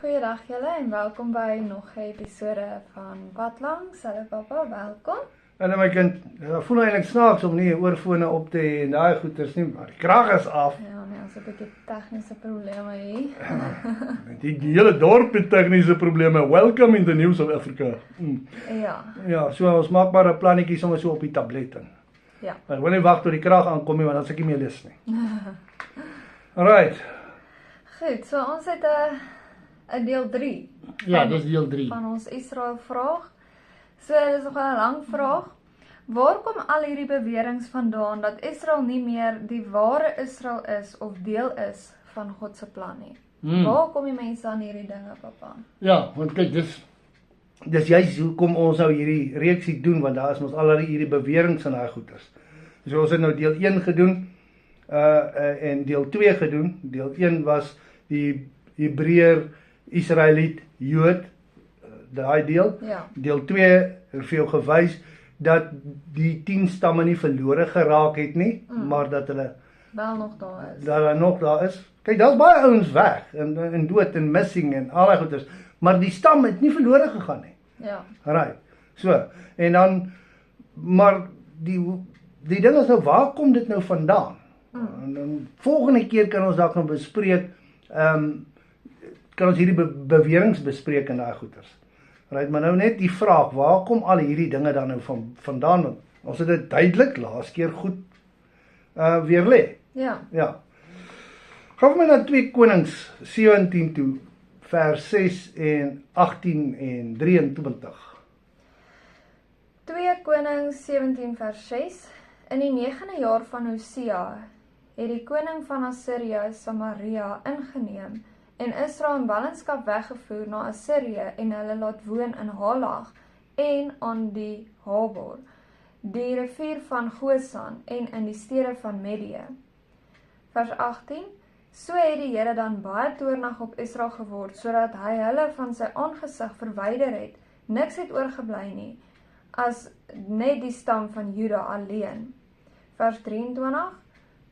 Goeiedag julle en welkom by nog 'n episode van Pad Langs. Hallo pappa, welkom. En my kind, voel nou eintlik snaaks om nie oorfone op te hê en daai goeters nie, maar die krag is af. Ja, nee, ons het 'n bietjie tegniese probleme hier. Die hele dorp het tegniese probleme. Welcome in the news of Africa. Ja, Ja, so ons maak maar 'n plannetjie sommer so op die tablet in. ja. Maar ek wil nie wag tot die krag aankom nie, want dan sal ek nie meer lus nie. Alright. Goed, so ons het 'n deel 3 Ja, dis deel 3. van ons Israel vraag. So dit is nog 'n lang vraag. Waar kom al hierdie beweringe vandaan dat Israel nie meer die ware Israel is of deel is van God se plan nie? Waar kom die mense aan hierdie dinge, pappa? Ja, want kyk, dis juist hoekom ons nou hierdie reeksie doen, want daar is mos al hierdie beweringe in daai goeters. So ons het nou deel 1 gedoen, en deel 2 gedoen. Deel 1 was die Hebreër, Israeliet, Jood, daai deel. Ja. Deel 2 het vir jou gewys dat die 10 stamme nie verlore geraak het nie, maar dat hulle nog daar is. Kyk, daar's baie ouens weg en dood en missing en al daai goeters, maar die stam het nie verlore gegaan nie. Ja. Right. So, en dan maar die ding is nou, waar kom dit nou vandaan? En dan volgende keer kan ons dalk nog bespreek, kan ons hierdie beweringe bespreek in daai goeters. Right, maar nou net die vraag, waar kom al hierdie dinge dan nou vandaan? Ons het dit duidelik laas keer goed weer lê. Ja. Ja. Gaan we na 2 Konings 17 toe, vers 6 en 18 en 23. 2 Konings 17 vers 6. In die 9de jaar van Hosea het die koning van Assirië Samaria ingeneem en Israel in ballingskap weggevoer na Assirië en hulle laat woon in Halag en aan die Habor, die rivier van Gosan en in die stede van Medië. Vers 18. So het die Here dan baie toornig op Israel geword, sodat hy hulle van sy aangesig verwyder het. Niks het oorgebly nie, as net die stam van Juda alleen. Vers 23.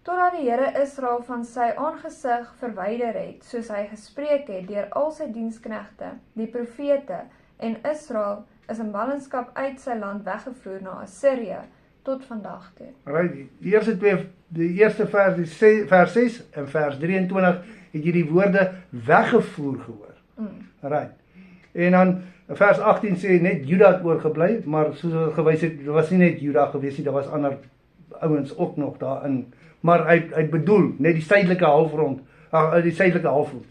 Totdat die Here Israel van sy aangesig verwyder het, soos hy gespreek het deur al sy diensknegte, die profete, en Israel is in ballingskap uit sy land weggevoer na Assirië tot vandag toe. Right, die eerste vers 6 en vers 23 het jy die woorde weggevoer gehoor. Right. En dan vers 18 sê net Juda het oorgebly, maar soos ons gewys het, dit was nie net Juda gewees nie, daar was ander ouens ook nog daarin. Maar hy bedoel net die suidelike halfrond, die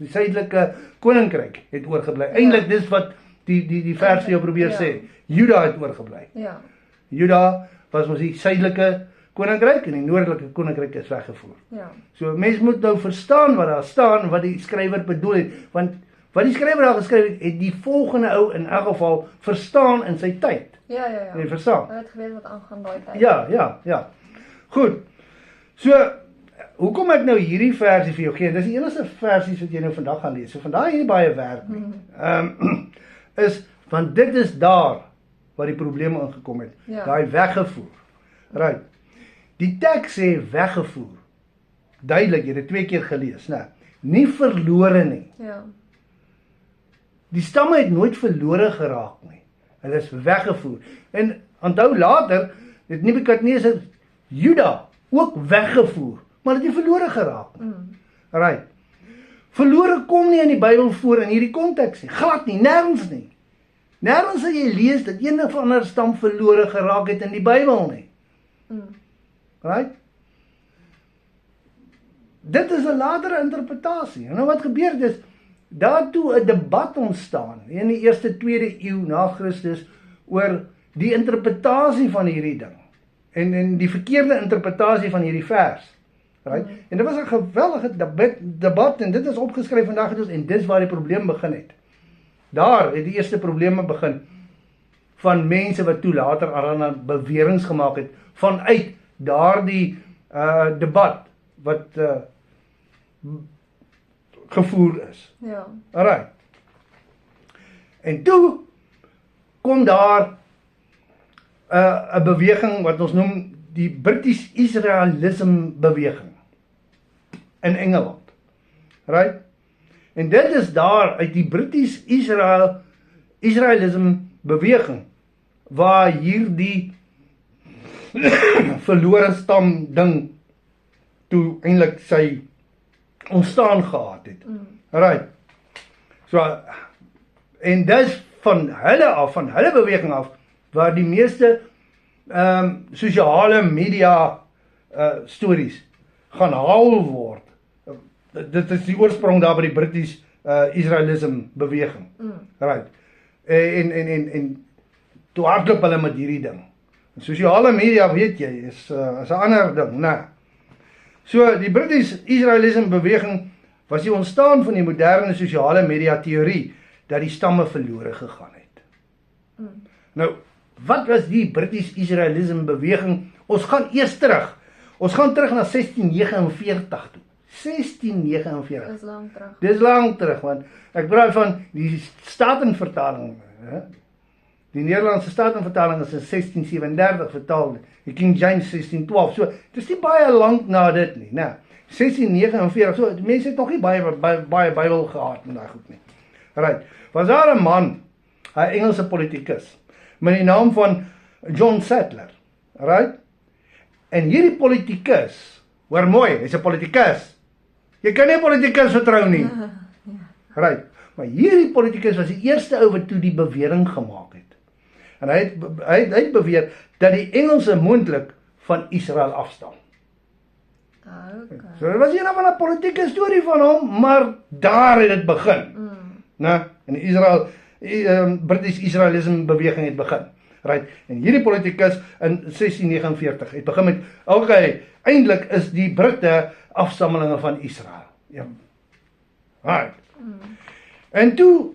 suidelike koninkryk het oorgebly. Eintlik dis wat die vers vir jou probeer sê. Juda het oorgebly. Ja. Juda was mos die suidelike koninkryk en die noordelike koninkryk is weggevoer. Ja. So mense moet nou verstaan wat daar staan, wat die skrywer bedoel het, want wat die skrywer daar geskryf het die volgende ou in elk geval verstaan in sy tyd. Ja. Jy verstaan? Hy het geweet wat aangaan daai tyd. Ja. Goed. So, hoekom ek nou hierdie versie vir jou gee? Dis die enigste versies wat jy nou vandag gaan lees. So vandag hier baie werk nie. Is want dit is daar waar die probleme ingekom het. Ja. Daai weggevoer. Right. Die teks sê weggevoer. Duidelik, jy het dit 2 keer gelees, né? Nie verlore nie. Ja. Die stamme het nooit verlore geraak nie. Hulle is weggevoer. En onthou later, het Nebukadneser Juda ook weggevoer, maar het nie verlore geraak nie. Right. Verlore kom nie in die Bybel voor in hierdie konteks nie. Glad nie, nêrens nie. Nêrens sal jy lees dat een of ander stam verlore geraak het in die Bybel nie. Right? Dit is 'n latere interpretasie. En nou wat gebeur is, daartoe 'n debat ontstaan in die 1-2 eeu na Christus oor die interpretasie van hierdie ding. En die verkeerde interpretasie van hierdie vers. Right? En dit was 'n geweldige debat en dit is opgeskryf vandag en dis waar die probleem begin het. Daar het die eerste probleme begin van mense wat toe later allerlei beweringe gemaak het vanuit daardie debat wat gevoer is. Ja. Alright. En toe kom daar 'n beweging wat ons noem die British Israelism beweging in Engeland. Right? En dit is daar uit die British Israelism beweging waar hierdie verlore stam ding toe eintlik sy ontstaan gehad het. Right. So en dis van hulle af, van hulle beweging af, waar die meeste sosiale media stories gaan haal word. Dit is die oorsprong daar by die British Israelism beweging. Right. En toe hardloop hulle met hierdie ding. Sosiale media, weet jy, is 'n ander ding, né? So die British Israelism beweging was die ontstaan van die moderne sosiale media teorie dat die stamme verlore gegaan het. Nou, wat was die British Israelism beweging? Ons gaan eers terug. Ons gaan terug na 1649 toe. 1649. Dis lang terug. Dis lang terug, want ek praat van die Statenvertaling. Die Nederlandse Statenvertaling is in 1637 vertaal, die King James 1612. So, dit is nie baie lank na dit nie, né? 1649, so, mense het nog nie baie Bybel gehad en daai goed nie. Right. Was daar 'n man, 'n Engelse politikus, met die naam van John Sadler. Right? En hierdie politikus, hoor mooi, hy's 'n politikus. Jy kan nie 'n politikus vertrou nie. Right. Maar hierdie politikus was die eerste ou wat toe die bewering gemaak het. En hy het beweer dat die Engelse moontlik van Israel afstam. Okay. So dit was een van 'n politieke storie van hom, maar daar het dit begin. En die British Israelism beweging het begin. Right. En hierdie politikus in 1649 het begin met, okay, eintlik is die Britte afstammelinge van Israel. Ja. Right. En toe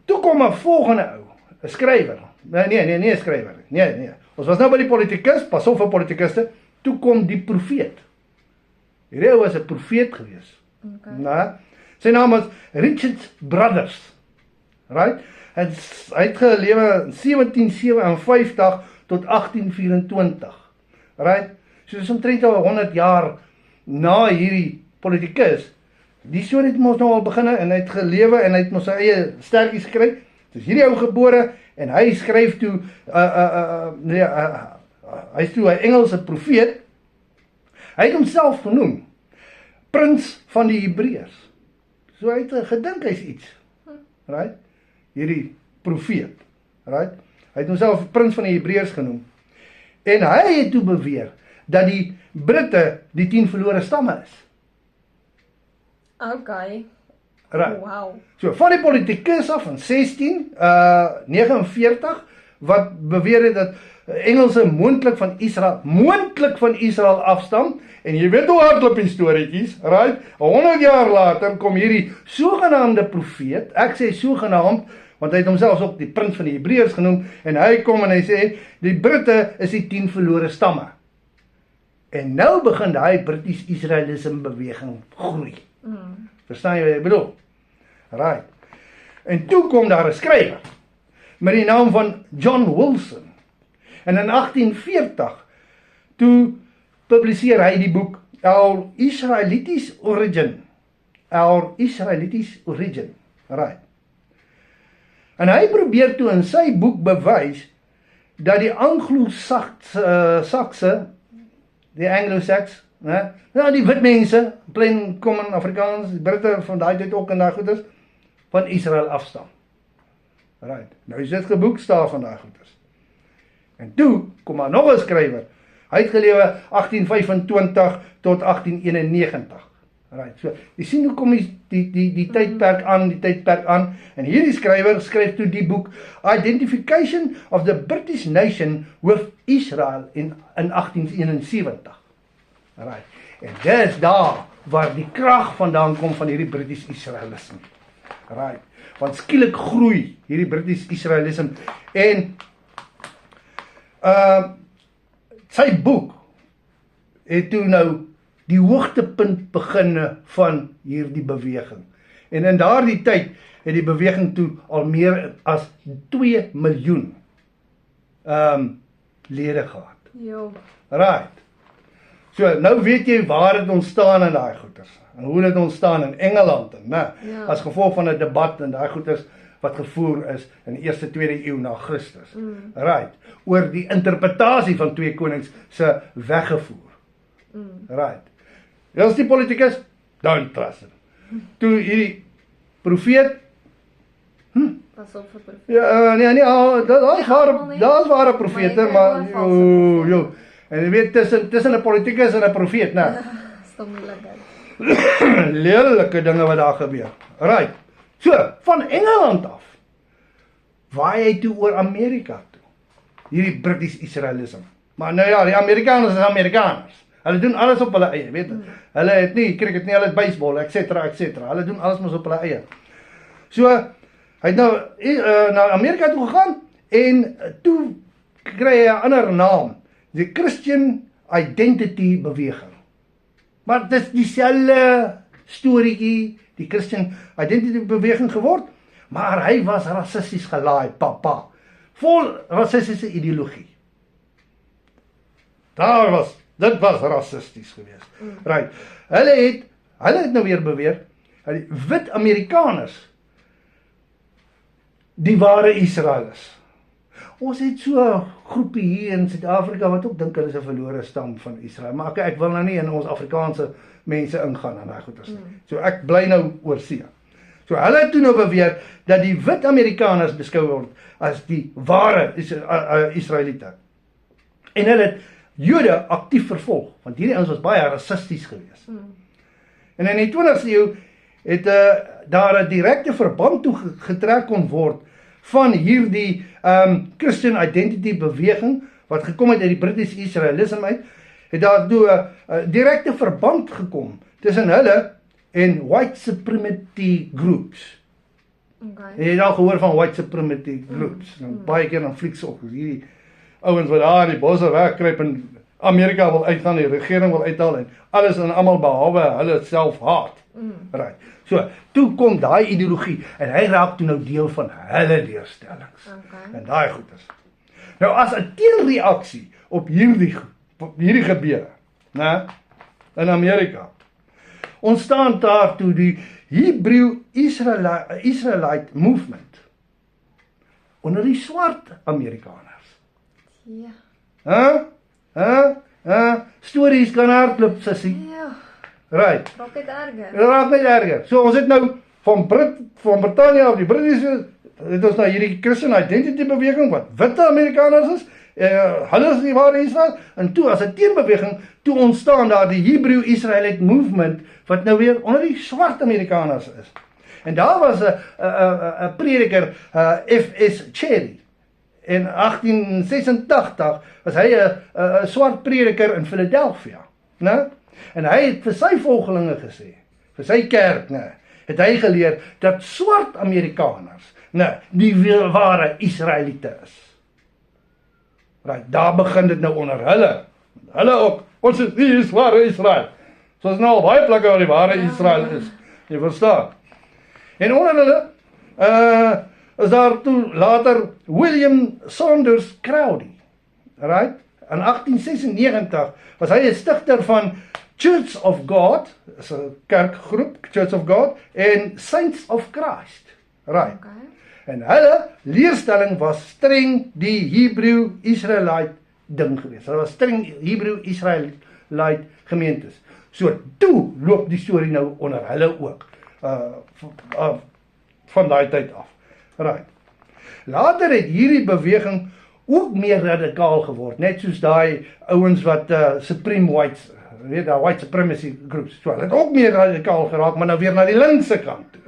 kom 'n volgende ou, 'n skrywer. Nee, 'n skrywer. Nee. Ons was nou by die politikus, pas op vir politikuste. Toe kom die profeet. Hierdie ou was 'n profeet gewees. Okay. Sy naam was Richard Brothers. Right? Hy het gelewe in 1757 tot 1824. Right? So dis omtrent al 100 jaar na hierdie politikus. Die storie het mos nou al begin en hy het gelewe en hy het mos sy eie stertjies gekry. Dus hierdie ou gebore en hy skryf toe hy is toe 'n Engelse profeet. Hy het homself genoem Prins van die Hebreërs. So hy het gedink hy's iets. Right? Hierdie profeet. Right? Hy het homself Prins van die Hebreërs genoem. En hy het toe beweer dat die Britte die 10 verlore stamme is. Okay. Right. Wow. So van die politikus af van 1649 wat beweer het dat Engelse moontlik van Israel afstam, en jy weet hoe hardloop die storieetjies, right? 100 jaar later kom hierdie sogenaamde profeet, ek sê sogenaamd, want hy het homself ook die Prins van die Hebreërs genoem, en hy kom en hy sê, die Britte is die 10 verlore stamme. En nou begin die British Israelism beweging groei. Verstaan jy wat ek bedoel? Right. En toe kom daar 'n skrywer met die naam van John Wilson. En in 1840 toe publiseer hy die boek Our Israelitish Origin. Right. En hy probeer toe in sy boek bewys dat die Anglo-Sakse, die Anglo-Sax, die wit mense, plain common Afrikaans, die Britte van daai tyd ook en daai goeders, van Israel afstam. Right. Nou is dit geboekstaaf van daai goeders. En toe kom maar nog 'n skrywer. Hy het gelewe 1825 tot 1891. Right. So, jy sien hoe kom die tydperk aan, en hierdie skrywer skryf toe die boek Identification of the British Nation with Israel in 1871. Right. En dis daar waar die krag vandaan kom van hierdie British Israelism. Right. Want skielik groei hierdie British Israelism en sy boek het toe nou die hoogtepunt beginne van hierdie beweging. En in daardie tyd het die beweging toe al meer as 2 miljoen lede gehad. Jo. Right. So, nou weet jy waar dit ontstaan in daai goeters. En hoe dit ontstaan in Engeland, as gevolg van 'n debat in daai goeters wat gevoer is in die 1ste, 2de eeu na Christus. Right. Oor die interpretasie van 2 Konings se weggevoer. Right. As die politikus, don't trust him. Toe hierdie profeet, Pas op vir profeet. ja, daar's ware profete, maar en jy weet tussen 'n politikus en 'n profeet, né? Stom moeilikheid. Lelike dinge wat daar gebeur. Right. So, van Engeland af waai hy toe oor Amerika toe. Hierdie British Israelism. Maar nou ja, die Amerikaners is Amerikaners. Hulle doen alles op hulle eie, weet jy. Hulle het nie cricket nie, hulle het baseball, etc. Hulle doen alles mos op hulle eie. So, hy het nou na Amerika toe gegaan en toe kry hy 'n ander naam, die Christian Identity beweging. Maar dit is dieselfde storieetjie, die Christian Identity beweging geword, maar hy was rassisties gelaai, papa. Vol rassistiese ideologie. Dit was rassisties geweest. Right. Hulle het nou weer beweer, die wit Amerikaners die ware Israel is. Ons het so 'n groepie hier in Suid-Afrika wat ook dink hulle is 'n verlore stam van Israel, maar ek wil nou nie in ons Afrikaanse mense ingaan aan daai goeters nie. So ek bly nou oor see. So hulle het toe nou beweer dat die wit Amerikaners beskou word as die ware Israeliete. En hulle het Jode aktief vervolg, want hierdie ouens was baie rassisties geweest. En in die 20ste eeu het daar 'n direkte verband toe getrek kon word van hierdie Christian Identity beweging, wat gekom het uit die British Israelism uit, het daar toe 'n direkte verband gekom tussen hulle en white supremacy groups. Okay. Jy het al gehoor van white supremacy groups. Baie keer dan flieks op, hierdie ouens wat daar in die bosse wegkruip en Amerika wil uitgaan, die regering wil uithaal en alles en almal behalwe hulle self haat. Right. So, toe kom daai ideologie en hy raak toe nou deel van hulle leerstellings. En daai goeders. Nou as 'n teenreaksie op hierdie gebeure, né, in Amerika, ontstaan daar toe die Hebrew Israelite movement onder die swart Amerikaners. Ja. Stories kan hardloop, sussie. Ja. Right. Raak dit erger. Raak net erger. So ons het nou van Brittanje af die Britse, het ons nou hierdie Christian Identity beweging wat witte Amerikaners is. Hulle is die ware Israel, en toe as 'n teenbeweging, toe ontstaan daar die Hebrew Israelite movement, wat nou weer onder die swart Amerikaners is. En daar was 'n prediker, F.S. Cherry. In 1886 was hy 'n swart prediker in Philadelphia, né? En hy het vir sy volgelinge gesê, vir sy kerk, né, het hy geleer dat swart Amerikaners, né, die ware Israeliete is. Right, daar begin dit nou onder hulle. Hulle ook, ons is die ware Israel. So is nou al baie plekke waar die ware Israel is. Jy verstaan? En onder hulle, is daar toe later William Saunders Crowdy. Right? In 1896 was hy 'n stigter van Church of God, is 'n kerkgroep, Church of God, en Saints of Christ. Right. Okay. En hulle leerstelling was streng die Hebrew Israelite ding geweest. Hulle was streng Hebrew Israelite gemeentes. So toe loop die storie nou onder hulle ook. Van daai tyd af. Right. Later het hierdie beweging ook meer radikaal geword, net soos daai ouens wat Supreme Whites, weet daai white supremacy groups. So hulle het ook meer radikaal geraak, maar nou weer na die linkse kant toe.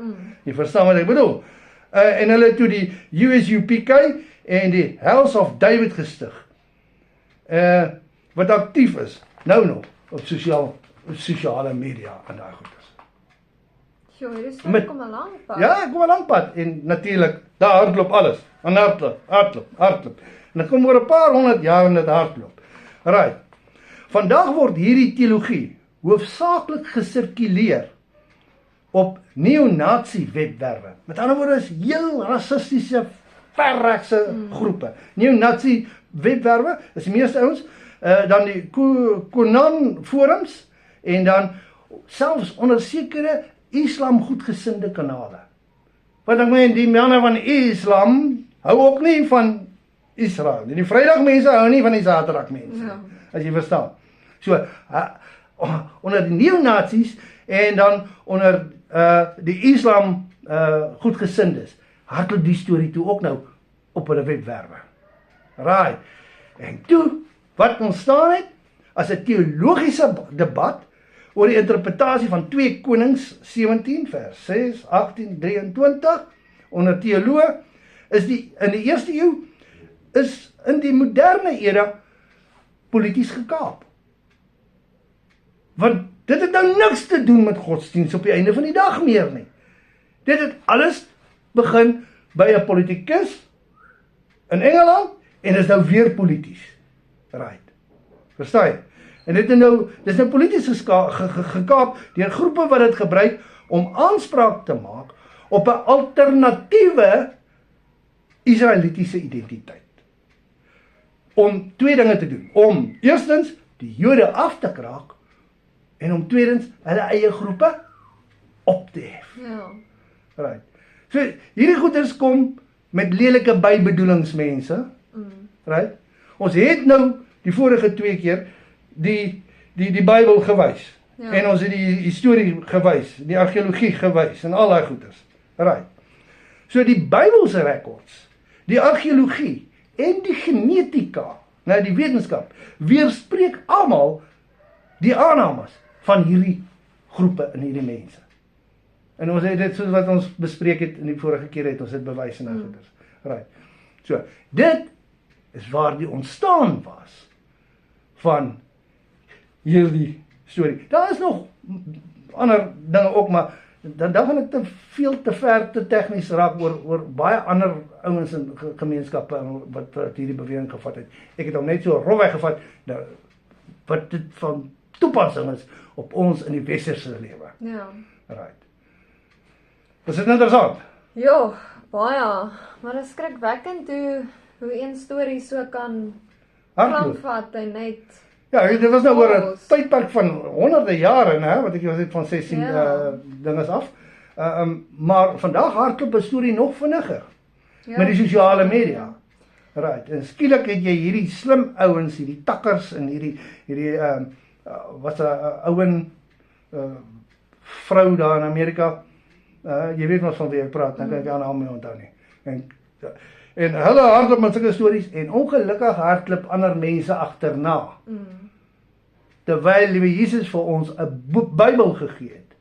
Jy verstaan wat ek bedoel? En hulle het toe die USUPK en die House of David gestig. Wat aktief is, nou nog, op sosiale media en daai goeders. Jo, hier is kom 'n lang pad. Ja, kom 'n lang pad. En natuurlik, daar hardloop alles. En hardloop. En dit kom oor 'n paar 100 jaar en dit hardloop. Right. Vandag word hierdie teologie hoofsaaklik gesirkuleer op neo-nazi webwerwe. Met ander woorde is heel rassistiese, verrekse groepe. Neo-nazi webwerwe is die meeste ouens dan die Konan forums en dan selfs onder sekere Islam goedgesinde kanale. Want ek meen, die manne van Islam hou ook nie van Israel. Die Vrydagmense hou nie van die Saterdagmense, as jy verstaan. So, onder die neonazis en dan onder die Islam goedgesindes, hardloop die storie toe ook nou op hulle webwerwe. Right. En toe, wat ontstaan het, as 'n teologiese debat oor die interpretasie van 2 Konings 17 vers 6, 18, 23 onder teoloë is in die eerste eeu is in die moderne era polities gekaap. Want dit het nou niks te doen met godsdienst op die einde van die dag meer nie. Dit het alles begin by 'n politikus in Engeland en is nou weer polities. Right. Verstaan jy? En dit is nou polities gekaap deur groepe wat dit gebruik om aanspraak te maak op 'n alternatiewe Israelitiese identiteit. Om 2 dinge te doen. Om eerstens die Jode af te kraak en om tweedens hulle eie groepe op te hef. Ja. Right. So hierdie goeders kom met lelike bybedoelings, mense. Right? Ons het nou die vorige 2 keer die Bybel gewys. Ja. En ons het die historie gewys, die argeologie gewys en al daai goeders. Right. So die Bybelse rekords, die argeologie en die genetika, nou die wetenskap, weerspreek almal die aannames van hierdie groepe en hierdie mense. En ons het dit soos wat ons bespreek het in die vorige keer het ons dit bewys en goeders. Right. So, dit is waar die ontstaan was van hierdie storie. Daar is nog ander dinge ook, maar dan gaan ek te ver te tegnies raak oor baie ander ouens in gemeenskappe wat hierdie beweging gevat het. Ek het hom net so rofweg gevat, wat dit van toepassing is op ons in die westerse lewe. Ja. Right. Is dit interessant? Ja, baie. Maar dit is skrikwekkend hoe een storie so kan vat en net... Ja, dit was nou oor 'n tydperk van honderde jare, né, wat ek het van 16 dinges af. Maar vandag hardloop 'n storie nog vinniger met die sosiale media. Right. En skielik het jy hierdie slim ouens, hierdie takkers en hierdie wat 'n ouen vrou daar in Amerika. Jy weet mos van wie ek praat, dan kan ek haar naam nie onthou nie. En hulle hardloop met sulke stories en ongelukkig hardloop ander mense agterna. Terwyl die Jesus vir ons 'n Bybel gegee het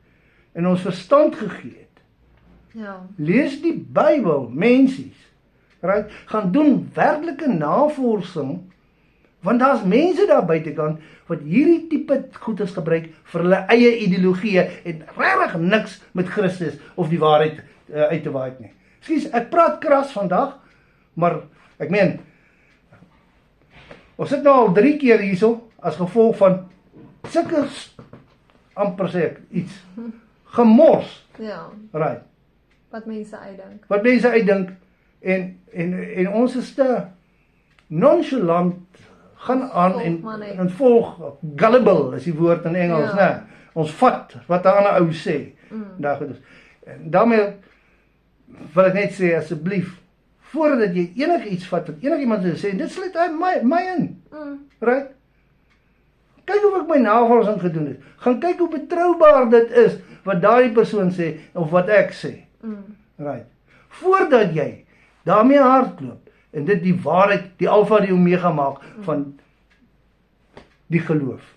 en ons verstand gegee het. Ja. Lees die Bybel, mensies. Right? Gaan doen werklike navorsing, want daar's mense daar buitekant wat hierdie tipe goeders gebruik vir hulle eie ideologieë en regtig niks met Christus of die waarheid uit te waai nie. Skus, ek praat kras vandag, maar ek meen, ons sit nou al 3 keer hierso as gevolg van sulke amper sê ek iets gemors. Ja. Right. Wat mense uitdink. Wat mense uitdink en ons is te nonchalant gaan aan en volg, gullible is die woord in Engels, né? Ons vat wat 'n ander ou sê. Daar goed is. En daarmee wil ek net sê asseblief, voordat jy enigiets vat wat enigiemand sê, dit sluit my in. Right? Kyk hoe ek my navorsing gedoen het. Gaan kyk hoe betroubaar dit is wat daai persoon sê of wat ek sê. Right. Voordat jy daarmee hardloop en dit die waarheid, die alfa die omega maak van die geloof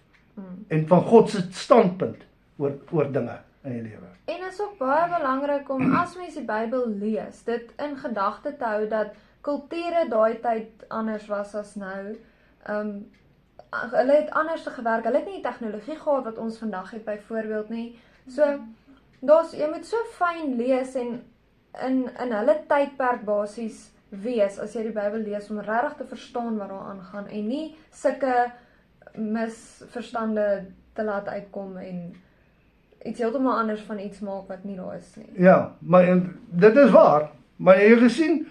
en van God se standpunt oor dinge in die lewe. En is ook baie belangrik om as mens die Bybel lees, dit in gedagte te hou dat kulture daai tyd anders was as nou. Hulle het anders gewerk. Hulle het nie die tegnologie gehad wat ons vandag het byvoorbeeld nie. So jy moet so fyn lees en in hulle tydperk basies wees as jy die Bybel lees om regtig te verstaan wat daar aangaan en nie sulke misverstande te laat uitkom en iets heeltemal anders van iets maak wat nie daar is nie. Ja, maar dit is waar. Maar jy het gesien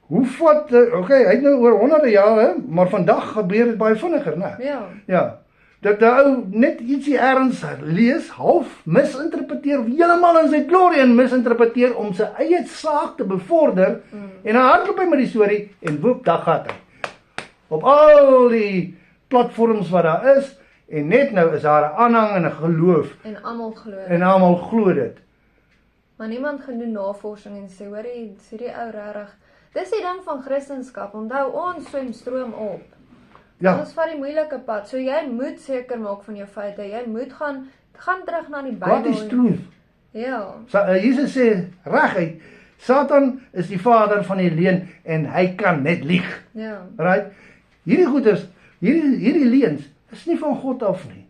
Hoe vat okay, hy het nou oor honderde jare, maar vandag gebeur dit baie vinniger, né? Ja. Ja. Dat die ou net ietsie ergens lees, half misinterpreteer, of heeltemal in sy glorie en misinterpreteer om sy eie saak te bevorder, en dan hardloop hy met die storie, en woep, daar gaat hy. Op al die platforms wat daar is, en net nou is daar 'n aanhang en 'n geloof, En almal glo. en almal glo dit. Maar niemand gaan doen navorsing en sê, hoorie, sê die ou regtig. Dis die ding van Christendom, onthou, ons swem stroom op. Ja, Ons vat die moeilike pad, so jy moet seker maak van jou feite, jy moet gaan terug na die what is Bybel. truth? Ja, Jesus sê reguit, Satan is die vader van die leuen en hy kan net lieg. ja, Right? Hierdie goeders, hierdie leuns is nie van God af nie.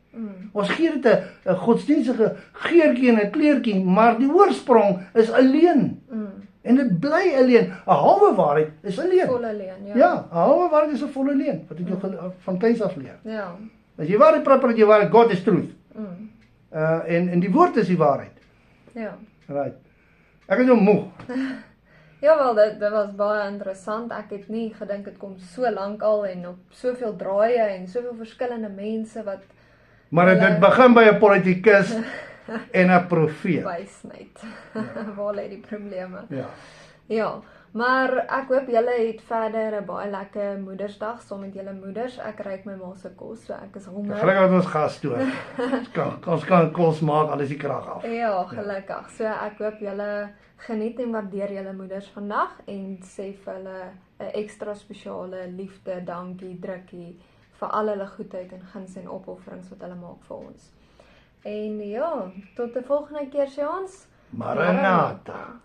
Ons gee dit 'n godsdienstige geurtjie en 'n kleurtjie, maar die oorsprong is 'n leuen. En dit bly 'n leuen. 'n halwe waarheid is 'n leuen. volle leen, ja. Ja, 'n halwe waarheid is 'n volle leuen, wat ek jou van kleins af leer. Ja, As jy waarheid praat, praat jy waarheid. God is truth. mm, En die woord is die waarheid. ja. Right. Ek is nou moeg. Jawel, dit was baie interessant. Ek het nie gedink dit kom so lank al en op soveel draaie en soveel verskillende mense wat Maar dit begin by 'n politikus en 'n profeet. wysheid. Waar lê die probleme? Ja. Ja, maar ek hoop julle het verder 'n baie lekker Moedersdag saam met julle moeders. Ek ruik my ma se kos, so ek is honger. Gelukkig het ons gas toe. Ons kan kos maak, al is die krag af. Ja, gelukkig. So ek hoop julle geniet en waardeer julle moeders vandag en sê vir hulle 'n ekstra spesiale liefde, dankie, drukkie vir al hulle goedheid en guns en opofferings wat hulle maak vir ons. En ja, tot 'n volgende keer sê ons Maranatha.